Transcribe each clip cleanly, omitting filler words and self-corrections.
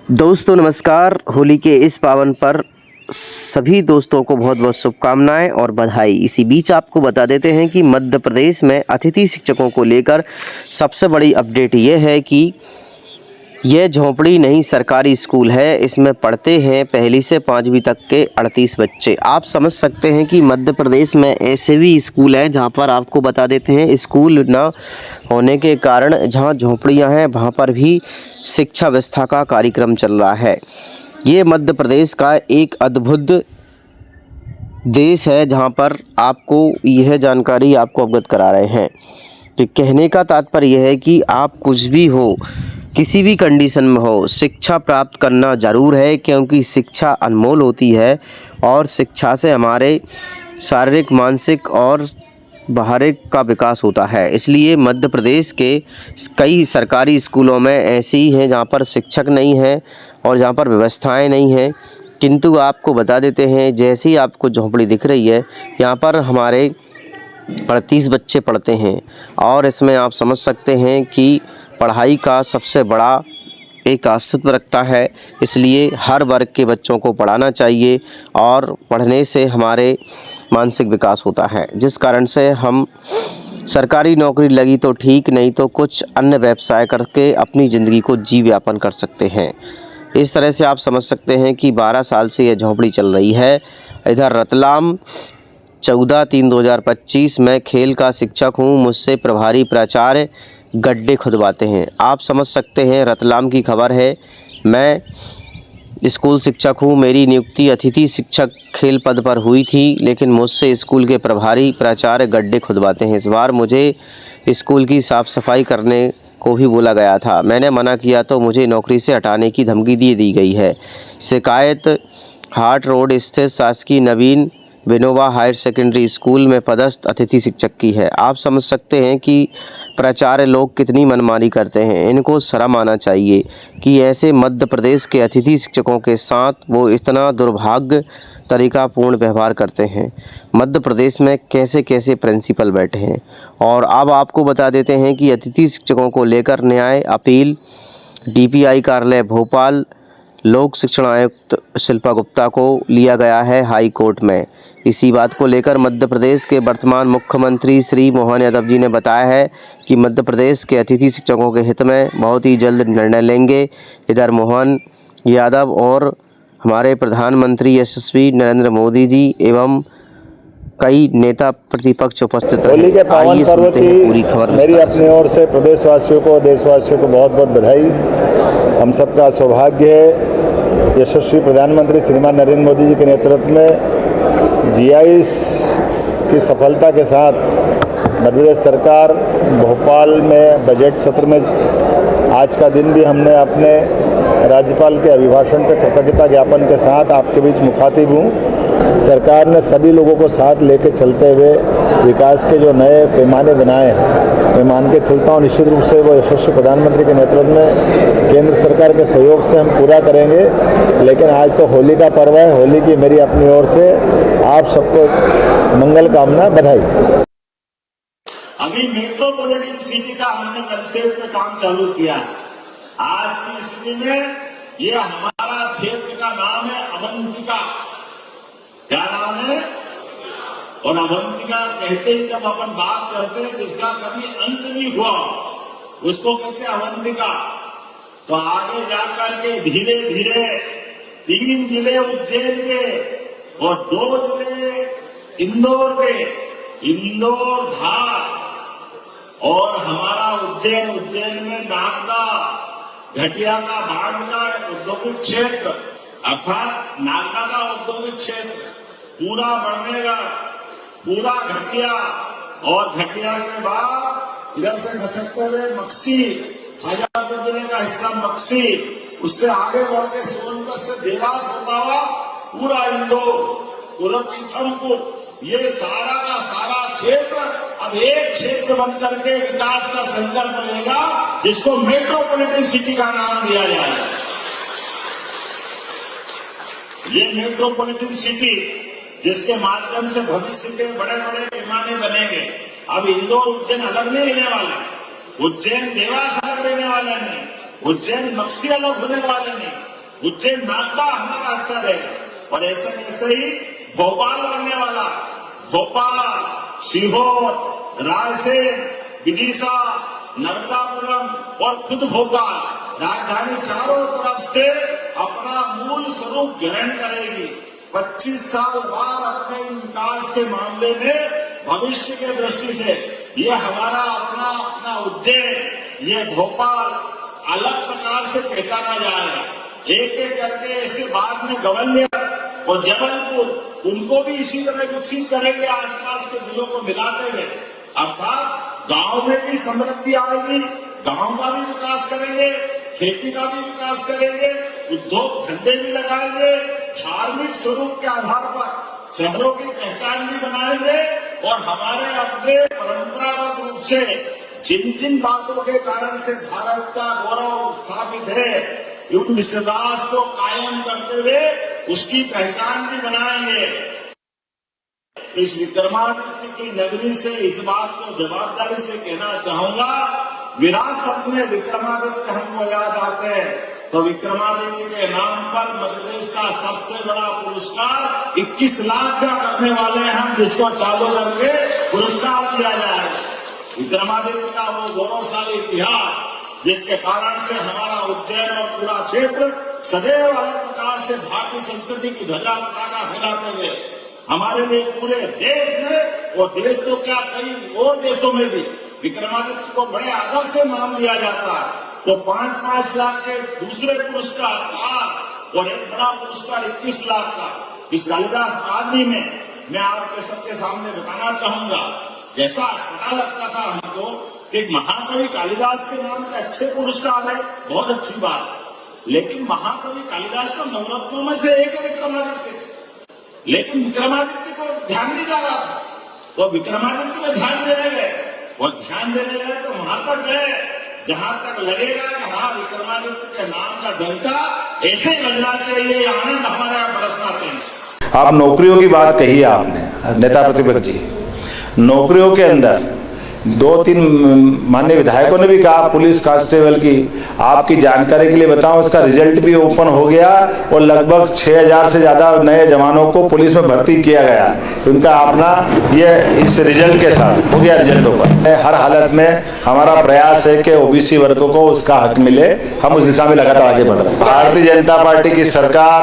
दोस्तों नमस्कार। होली के इस पावन पर सभी दोस्तों को बहुत बहुत शुभकामनाएं और बधाई। इसी बीच आपको बता देते हैं कि मध्य प्रदेश में अतिथि शिक्षकों को लेकर सबसे बड़ी अपडेट ये है कि यह झोंपड़ी नहीं सरकारी स्कूल है। इसमें पढ़ते हैं पहली से 5वीं तक के 38 बच्चे। आप समझ सकते हैं कि मध्य प्रदेश में ऐसे भी स्कूल हैं जहां पर आपको बता देते हैं स्कूल ना होने के कारण जहां झोंपड़ियां हैं वहां पर भी शिक्षा व्यवस्था का कार्यक्रम चल रहा है। ये मध्य प्रदेश का एक अद्भुत देश है जहां पर आपको यह जानकारी आपको अवगत करा रहे हैं। तो कहने का तात्पर्य यह है कि आप कुछ भी हो, किसी भी कंडीशन में हो, शिक्षा प्राप्त करना ज़रूर है, क्योंकि शिक्षा अनमोल होती है और शिक्षा से हमारे शारीरिक, मानसिक और बाहरिक का विकास होता है। इसलिए मध्य प्रदेश के कई सरकारी स्कूलों में ऐसे ही हैं जहाँ पर शिक्षक नहीं हैं और जहाँ पर व्यवस्थाएं नहीं हैं। किंतु आपको बता देते हैं, जैसे ही आपको झोंपड़ी दिख रही है, यहाँ पर हमारे 38 बच्चे पढ़ते हैं और इसमें आप समझ सकते हैं कि पढ़ाई का सबसे बड़ा एक अस्तित्व रखता है। इसलिए हर वर्ग के बच्चों को पढ़ाना चाहिए और पढ़ने से हमारे मानसिक विकास होता है, जिस कारण से हम सरकारी नौकरी लगी तो ठीक, नहीं तो कुछ अन्य व्यवसाय करके अपनी ज़िंदगी को जीवन यापन कर सकते हैं। इस तरह से आप समझ सकते हैं कि 12 साल से यह झोंपड़ी चल रही है। इधर रतलाम 14/3/2025 में खेल का शिक्षक हूँ, मुझसे प्रभारी प्राचार्य गड्ढे खुदवाते हैं। आप समझ सकते हैं रतलाम की खबर है। मैं स्कूल शिक्षक हूँ, मेरी नियुक्ति अतिथि शिक्षक खेल पद पर हुई थी, लेकिन मुझसे स्कूल के प्रभारी प्राचार्य गड्ढे खुदवाते हैं। इस बार मुझे स्कूल की साफ़ सफाई करने को भी बोला गया था। मैंने मना किया तो मुझे नौकरी से हटाने की धमकी दी गई है। शिकायत हाट रोड स्थित शासकीय नवीन विनोबा हायर सेकेंडरी स्कूल में पदस्थ अतिथि शिक्षक की है। आप समझ सकते हैं कि प्राचार्य लोग कितनी मनमानी करते हैं। इनको शर्म आना चाहिए कि ऐसे मध्य प्रदेश के अतिथि शिक्षकों के साथ वो इतना दुर्भाग्य तरीकापूर्ण व्यवहार करते हैं। मध्य प्रदेश में कैसे कैसे प्रिंसिपल बैठे हैं। और अब आपको बता देते हैं कि अतिथि शिक्षकों को लेकर न्याय अपील DPI कार्यालय भोपाल लोक शिक्षण आयुक्त शिल्पा गुप्ता को लिया गया है हाई कोर्ट में। इसी बात को लेकर मध्य प्रदेश के वर्तमान मुख्यमंत्री श्री मोहन यादव जी ने बताया है कि मध्य प्रदेश के अतिथि शिक्षकों के हित में बहुत ही जल्द निर्णय लेंगे। इधर मोहन यादव और हमारे प्रधानमंत्री यशस्वी नरेंद्र मोदी जी एवं कई नेता प्रतिपक्ष उपस्थित रहे। आइए सुनते हैं पूरी खबर। मेरी अपनी ओर से प्रदेशवासियों को, देशवासियों को बहुत बहुत बधाई। हम सबका सौभाग्य है यशस्वी प्रधानमंत्री श्रीमान नरेंद्र मोदी जी के नेतृत्व में GIS की सफलता के साथ मध्य प्रदेश सरकार भोपाल में बजट सत्र में आज का दिन भी हमने अपने राज्यपाल के अभिभाषण पर कृतज्ञता ज्ञापन के साथ आपके बीच मुखातिब हूँ। सरकार ने सभी लोगों को साथ लेकर चलते हुए विकास के जो नए पैमाने बनाए हैं, मैं मान के चलता हूँ निश्चित रूप से वो यशस्वी प्रधानमंत्री के नेतृत्व में केंद्र सरकार के सहयोग से हम पूरा करेंगे। लेकिन आज तो होली का पर्व है। होली की मेरी अपनी ओर से आप सबको मंगल कामना, बधाई। अभी मेट्रोपॉलिटन सिटी का हमने कंसेप्ट पे काम चालू किया। आज की स्थिति में ये हमारा क्षेत्र का नाम है अवंतिका। क्या नाम है? और अवंतिका कहते ही जब अपन बात करते हैं जिसका कभी अंत नहीं हुआ, उसको कहते हैं अवंतिका। तो आगे जाकर के धीरे धीरे 3 जिले उज्जैन के और 2 जिले इंदौर के, इंदौर, धार और हमारा उज्जैन में नागदा, घटिया का बाढ़ का औद्योगिक क्षेत्र अर्थात नागदा का औद्योगिक क्षेत्र पूरा बढ़नेगा, पूरा घटिया, और घटिया के बाद इधर से खसकते हुए मक्सी, शाहजहांपुर जिले का हिस्सा मक्सी, उससे आगे बढ़ के सोनभद्र से देवास होता हुआ पूरा इंदौर, पूरबपुर, ये सारा का सारा क्षेत्र अब एक क्षेत्र बन करके विकास का संकल्प लेगा, जिसको मेट्रोपॉलिटन सिटी का नाम दिया जाएगा। ये मेट्रोपॉलिटन सिटी जिसके माध्यम से भविष्य के बड़े बड़े पैमाने बनेंगे। अब इंदौर उज्जैन अलग नहीं रहने वाला, उज्जैन देवास अलग रहने वाला नहीं, उज्जैन मक्सी अलग होने वाले नहीं, उज्जैन नागदा हमारा स्तर है। और ऐसे ही भोपाल बनने वाला, भोपाल, सीहोर, रायसेन, विदिशा, नर्मदापुरम और खुद भोपाल, राजधानी चारों तरफ से अपना मूल स्वरूप ग्रहण करेगी। 25 साल बाद अपने विकास के मामले में भविष्य के दृष्टि से ये हमारा अपना उज्जैन, ये भोपाल अलग प्रकार से पहचाना जाएगा। एक एक करके ऐसे बाद में ग्वालियर और जबलपुर, उनको भी इसी तरह विकसित करेंगे आसपास के जिलों को मिलाते हुए। अर्थात गांव में भी समृद्धि आएगी, गांव का भी विकास करेंगे, खेती का भी विकास करेंगे, उद्योग धंधे भी लगाएंगे, धार्मिक स्वरूप के आधार पर शहरों की पहचान भी बनाएंगे और हमारे अपने परंपरागत रूप से जिन जिन बातों के कारण से भारत का गौरव स्थापित है, उन विश्वास को कायम करते हुए उसकी पहचान भी बनाएंगे। इस विक्रमादित्य की नगरी से इस बात को जवाबदारी से कहना चाहूंगा, विरासत में विक्रमादित्य हमको याद आते हैं तो विक्रमादित्य के नाम पर मध्य प्रदेश का सबसे बड़ा पुरस्कार 21 लाख का करने वाले हैं हम, जिसको चालू करके पुरस्कार दिया जाए। विक्रमादित्य का वो गौरवशाली इतिहास जिसके कारण से हमारा उज्जैन और पूरा क्षेत्र सदैव अलग प्रकार से भारतीय संस्कृति की ध्वजा पताका फैलाते हुए हमारे लिए पूरे देश में, और देश तो क्या कई और देशों में भी विक्रमादित्य को बड़े आदर से मान लिया जाता है। तो 5-5 लाख के दूसरे पुरस्कार 4 और एक बड़ा पुरस्कार 21 लाख का इस कालिदास अकादमी में मैं आपके सबके सामने बताना चाहूंगा। जैसा पता लगता था हमको कि महाकवि कालिदास के नाम के अच्छे पुरस्कार है, बहुत अच्छी बात, लेकिन महाकवि कालिदास तो नवरत्नों में से एक है विक्रमादित्य, लेकिन विक्रमादित्य को ध्यान नहीं जा रहा था, तो विक्रमादित्य में ध्यान देने गए और ध्यान देने गए तो वहां तक गए जहां तक लगेगा कि हाँ विक्रमादित्य के नाम का डंका ऐसे ही बजना चाहिए, आनंद हमारे यहाँ बरसना चाहिए। आप नौकरियों की बात कही आपने, नेता प्रतिपक्ष जी, नौकरियों के अंदर 2-3 माननीय विधायकों ने भी कहा पुलिस कांस्टेबल की, आपकी जानकारी के लिए बताऊं, इसका रिजल्ट भी ओपन हो गया और लगभग 6000 से ज्यादा नए जवानों को पुलिस में भर्ती किया गया। उनका अपना ये इस रिजल्ट के साथ हो गया रिजल्ट ओपन। हर हालत में हमारा प्रयास है कि ओबीसी वर्गों को उसका हक मिले, हम उस दिशा में लगातार आगे बढ़ रहे हैं। भारतीय जनता पार्टी की सरकार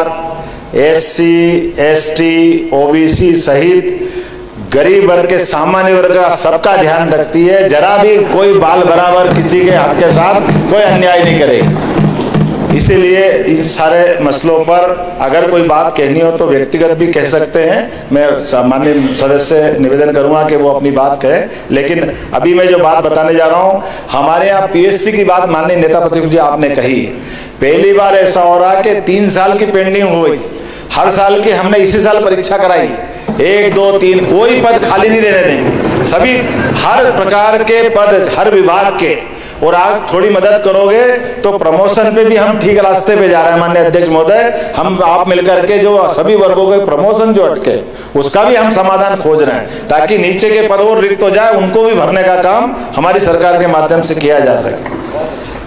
SC, ST, OBC सहित गरीब वर्ग के, सामान्य वर्ग का सबका ध्यान रखती है। जरा भी कोई बाल बराबर किसी के हक के साथ कोई अन्याय नहीं करेगी। इसीलिए इन सारे मसलों पर अगर कोई बात कहनी हो तो व्यक्तिगत भी कह सकते हैं। मैं माननीय सदस्य से निवेदन करूंगा कि वो अपनी बात कहे, लेकिन अभी मैं जो बात बताने जा रहा हूं, हमारे यहाँ PSC की बात माननीय नेता प्रतिपक्ष जी आपने कही। पहली बार ऐसा हो रहा कि 3 साल की पेंडिंग हुई, हर साल की हमने इसी साल परीक्षा कराई, 1, 2, 3 कोई पद खाली नहीं रहने देंगे, सभी हर प्रकार के पद हर विभाग के, और आप थोड़ी मदद करोगे तो प्रमोशन पे भी हम ठीक रास्ते पे जा रहे हैं। माननीय अध्यक्ष महोदय, हम आप मिलकर के जो सभी वर्गों के प्रमोशन जो अटके उसका भी हम समाधान खोज रहे हैं, ताकि नीचे के पद और रिक्त हो जाए, उनको भी भरने का काम हमारी सरकार के माध्यम से किया जा सके।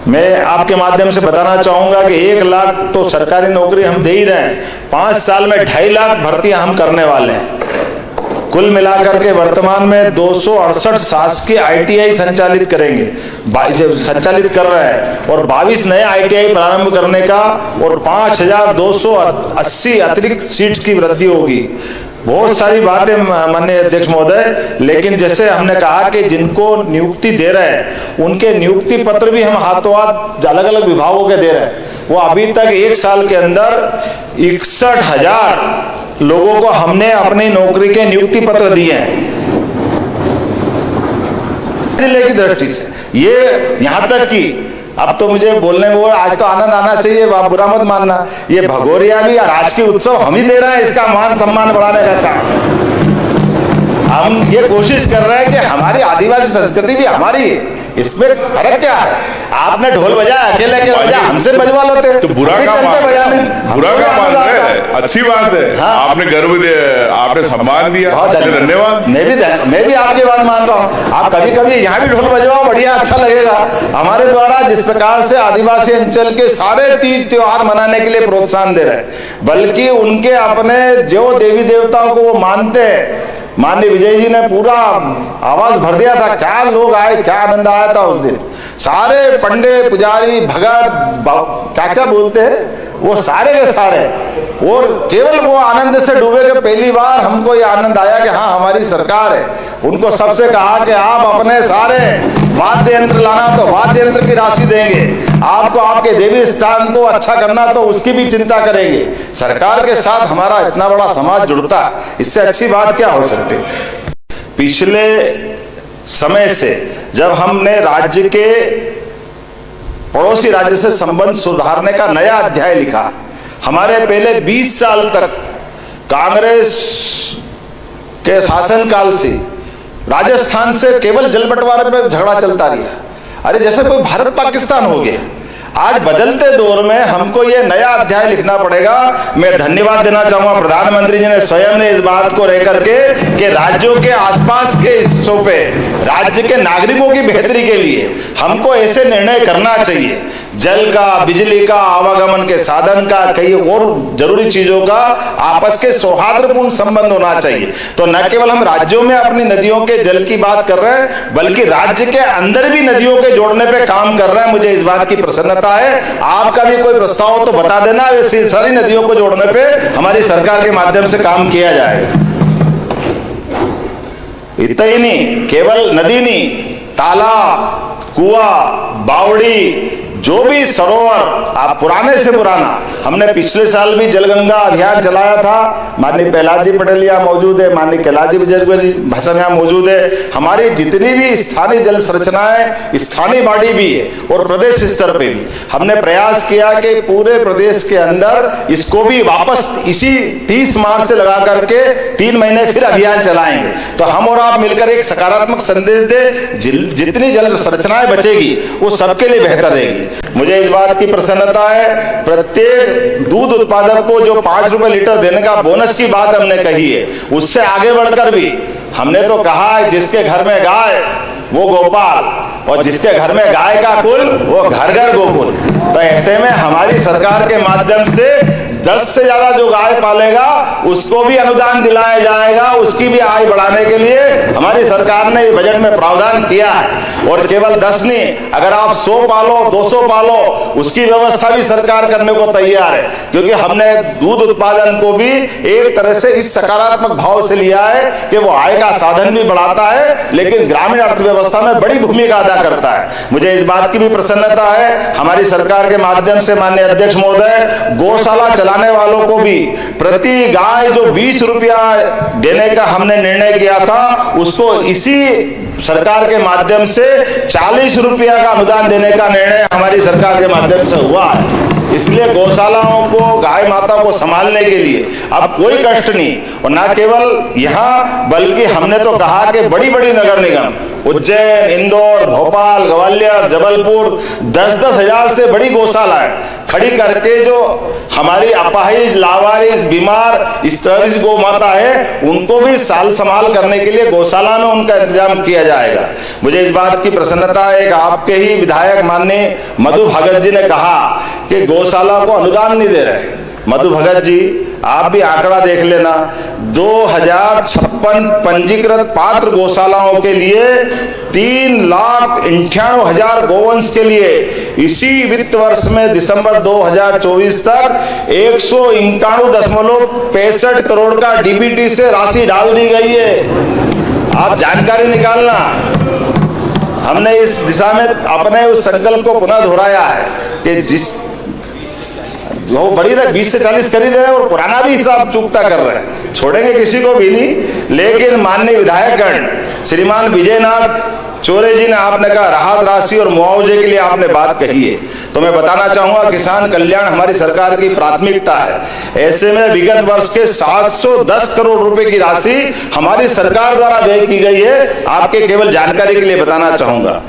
मैं आपके माध्यम से बताना चाहूंगा कि 1 लाख तो सरकारी नौकरी हम दे ही रहे हैं, 5 साल में 2.5 लाख भर्तियां हम करने वाले हैं। कुल मिलाकर के वर्तमान में 268 शासकीय ITI संचालित करेंगे, संचालित कर रहे हैं, और 22 नए ITI प्रारंभ करने का, और 5280 अतिरिक्त सीट्स की वृद्धि होगी। बहुत सारी बातें माननीय अध्यक्ष महोदय, लेकिन जैसे हमने कहा कि जिनको नियुक्ति दे रहे हैं उनके नियुक्ति पत्र भी हम हाथों हाथ अलग अलग विभागों के दे रहे हैं। वो अभी तक 1 साल के अंदर 61,000 लोगों को हमने अपनी नौकरी के नियुक्ति पत्र दिए हैं। जिले की दृष्टि से ये यहाँ तक कि अब तो मुझे बोलने में वो आज तो आनंद आना चाहिए, आप बुरा मत मानना, ये भगोरिया भी राजकीय उत्सव हम ही दे रहे हैं, इसका मान सम्मान बढ़ाने का काम हम ये कोशिश कर रहे हैं कि हमारी आदिवासी संस्कृति भी हमारी है, इसमें फर्क क्या है? आपने ढोल बजाया, अकेले के बजाया, हमसे बजवा लेते। तो बुरा अभी काम चलते मान बजाने। बुरा काम मान रहे हैं, अच्छी बात है। हाँ। आपने गर्व दे, आपने सम्मान दिया, बहुत धन्यवाद। मैं भी आपकी बात मान रहा हूँ। आप कभी कभी यहाँ भी ढोल बजवाओ, बढ़िया अच्छा लगेगा। हमारे द्वारा जिस प्रकार से आदिवासी अंचल के सारे तीज त्योहार मनाने के लिए प्रोत्साहन दे रहे हैं, बल्कि उनके अपने जो देवी देवताओं को वो मानते हैं, माननीय विजय जी ने पूरा आवाज भर दिया था। क्या लोग आए, क्या आनंद आया था उस दिन। सारे पंडे, पुजारी, भगत, क्या क्या बोलते हैं वो सारे के सारे, और केवल वो आनंद से डूबे कि पहली बार हमको ये आनंद आया कि हाँ हमारी सरकार है। उनको सबसे कहा कि आप अपने सारे वाद्य यंत्र लाना तो वाद्य यंत्र की राशि देंगे, आपको आपके देवी स्थान को अच्छा करना तो उसकी भी चिंता करेंगे। सरकार के साथ हमारा इतना बड़ा समाज जुड़ता है, इससे अच्छी बात क्या हो सकती। पिछले समय से जब हमने राज्य के पड़ोसी राज्य से संबंध सुधारने का नया अध्याय लिखा, हमारे पहले 20 साल तक कांग्रेस के शासनकाल से राजस्थान से केवल जल बंटवारे पे झगड़ा चलता रहा। अरे जैसे कोई भारत पाकिस्तान हो गया। आज बदलते दौर में हमको ये नया अध्याय लिखना पड़ेगा। मैं धन्यवाद देना चाहूंगा प्रधानमंत्री जी ने स्वयं ने इस बात को लेकर के कि राज्यों के आसपास के हिस्सों पे राज्य के नागरिकों की बेहतरी के लिए हमको ऐसे निर्णय करना चाहिए। जल का, बिजली का, आवागमन के साधन का, कई और जरूरी चीजों का आपस के सौहार्दपूर्ण संबंध होना चाहिए। तो न केवल हम राज्यों में अपनी नदियों के जल की बात कर रहे हैं, बल्कि राज्य के अंदर भी नदियों के जोड़ने पे काम कर रहे हैं। मुझे इस बात की प्रसन्नता है। आपका भी कोई प्रस्ताव हो तो बता देना, वैसे सारी नदियों को जोड़ने पे हमारी सरकार के माध्यम से काम किया जाएगा। इतना ही नहीं, केवल नदी नहीं, तालाब, कुआं, बावड़ी, जो भी सरोवर, आप पुराने से पुराना, हमने पिछले साल भी जलगंगा अभियान चलाया था। माननीय प्रहलाद जी पटेल यहाँ मौजूद है, माननीय कैलाश जी विजय भाषण यहाँ मौजूद है। हमारी जितनी भी स्थानीय जल संरचनाएं, स्थानीय बॉडी भी है और प्रदेश स्तर पे भी हमने प्रयास किया कि पूरे प्रदेश के अंदर इसको भी वापस इसी 30 मार्च से लगा करके 3 महीने फिर अभियान चलाएंगे। तो हम और आप मिलकर एक सकारात्मक संदेश दे, जितनी जल संरचनाएं बचेगी वो सबके लिए बेहतर रहेगी। मुझे इस बात की प्रसन्नता है, प्रत्येक दूध उत्पादक को जो 5 रुपए लीटर देने का बोनस की बात हमने कही है, उससे आगे बढ़कर भी हमने तो कहा है जिसके घर में गाय वो गोपाल, और जिसके घर में गाय का कुल वो घर घर गोकुल। तो ऐसे में हमारी सरकार के माध्यम से 10 से ज्यादा जो गाय पालेगा उसको भी अनुदान दिलाया जाएगा। उसकी भी आय बढ़ाने के लिए हमारी सरकार ने बजट में प्रावधान किया है। और केवल 10 नहीं, अगर आप 100 पालो, 200 पालो, उसकी व्यवस्था भी सरकार करने को तैयार है। क्योंकि हमने दूध उत्पादन को भी एक तरह से इस सकारात्मक भाव से लिया है कि वो आय का साधन भी बढ़ाता है, लेकिन ग्रामीण अर्थव्यवस्था में बड़ी भूमिका अदा करता है। मुझे इस बात की भी प्रसन्नता है, हमारी सरकार के माध्यम से माननीय अध्यक्ष महोदय, गौशाला चलाने वालों को भी प्रति गाय जो 20 रुपया देने का हमने निर्णय किया था, उसको इसी सरकार के माध्यम से 40 रुपया का अनुदान देने का निर्णय हमारी सरकार के माध्यम से हुआ है। इसलिए गौशालाओं को, गाय माता को संभालने के लिए अब कोई कष्ट नहीं। और न केवल यहाँ, बल्कि हमने तो कहा कि बड़ी बड़ी नगर निगम उज्जैन, इंदौर, भोपाल, ग्वालियर, जबलपुर 10-10 हजार से बड़ी गौशालाएं खड़ी करके जो हमारी अपाहिज, लावारिस, बीमार इस तरह की गौ माता है, उनको भी साल संभाल करने के लिए गौशाला में उनका इंतजाम किया जाएगा। मुझे इस बात की प्रसन्नता है कि आपके ही विधायक माननीय मधु भगत जी ने कहा कि गौशाला को अनुदान नहीं दे रहे। मधु भगत जी, आप भी आंकड़ा देख लेना, 2056 पंजीकृत पात्र गौशालाओं के लिए 3,98,000 गोवंश के लिए इसी वित्त वर्ष में दिसंबर 2024 तक 191.65 करोड़ का डीबीटी से राशि डाल दी गई है। आप जानकारी निकालना। हमने इस दिशा में अपने उस संकल्प को पुनः दोहराया है कि जिस वो बड़ी रहे 20 से 40 कर ही रहे और पुराना भी हिसाब चूकता कर रहे हैं, छोड़ेंगे किसी को भी नहीं। लेकिन माननीय विधायकगण श्रीमान विजयनाथ चौरे जी ने, आपने कहा राहत राशि और मुआवजे के लिए आपने बात कही है, तो मैं बताना चाहूंगा किसान कल्याण हमारी सरकार की प्राथमिकता है। ऐसे में विगत वर्ष के 710 करोड़ रुपए की राशि हमारी सरकार द्वारा व्यय की गई है। आपके केवल जानकारी के लिए बताना चाहूंगा।